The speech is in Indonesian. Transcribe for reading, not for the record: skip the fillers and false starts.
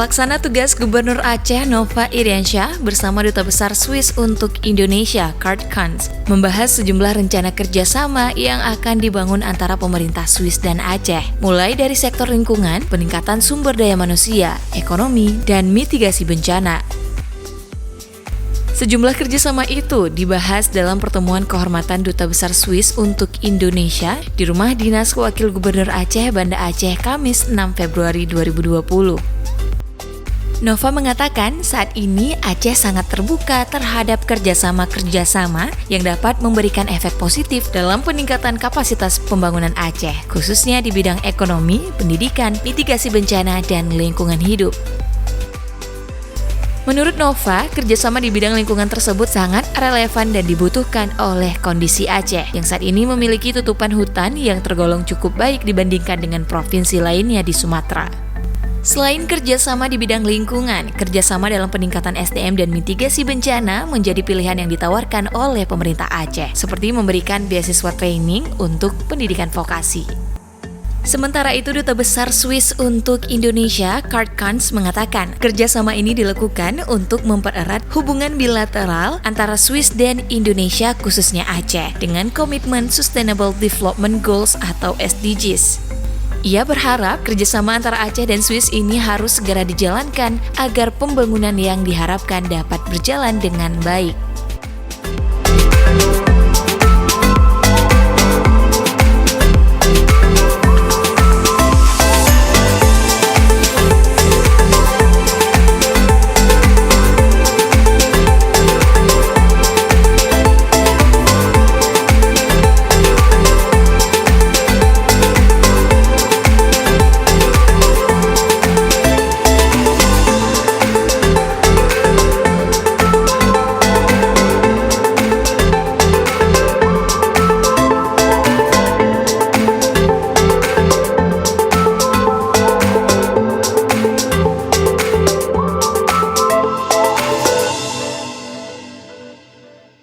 Pelaksana tugas Gubernur Aceh Nova Iriansyah bersama Duta Besar Swiss untuk Indonesia Kurt Kunz membahas sejumlah rencana kerjasama yang akan dibangun antara pemerintah Swiss dan Aceh, mulai dari sektor lingkungan, peningkatan sumber daya manusia, ekonomi, dan mitigasi bencana. Sejumlah kerjasama itu dibahas dalam pertemuan kehormatan Duta Besar Swiss untuk Indonesia di Rumah Dinas Wakil Gubernur Aceh Banda Aceh Kamis 6 Februari 2020. Nova mengatakan saat ini Aceh sangat terbuka terhadap kerjasama yang dapat memberikan efek positif dalam peningkatan kapasitas pembangunan Aceh, khususnya di bidang ekonomi, pendidikan, mitigasi bencana, dan lingkungan hidup. Menurut Nova, kerjasama di bidang lingkungan tersebut sangat relevan dan dibutuhkan oleh kondisi Aceh yang saat ini memiliki tutupan hutan yang tergolong cukup baik dibandingkan dengan provinsi lainnya di Sumatera. Selain kerjasama di bidang lingkungan, kerjasama dalam peningkatan SDM dan mitigasi bencana menjadi pilihan yang ditawarkan oleh pemerintah Aceh, seperti memberikan beasiswa training untuk pendidikan vokasi. Sementara itu, Duta Besar Swiss untuk Indonesia, Kurt Kunz, mengatakan kerjasama ini dilakukan untuk mempererat hubungan bilateral antara Swiss dan Indonesia, khususnya Aceh, dengan komitmen Sustainable Development Goals atau SDGs. Ia berharap kerjasama antara Aceh dan Swiss ini harus segera dijalankan agar pembangunan yang diharapkan dapat berjalan dengan baik.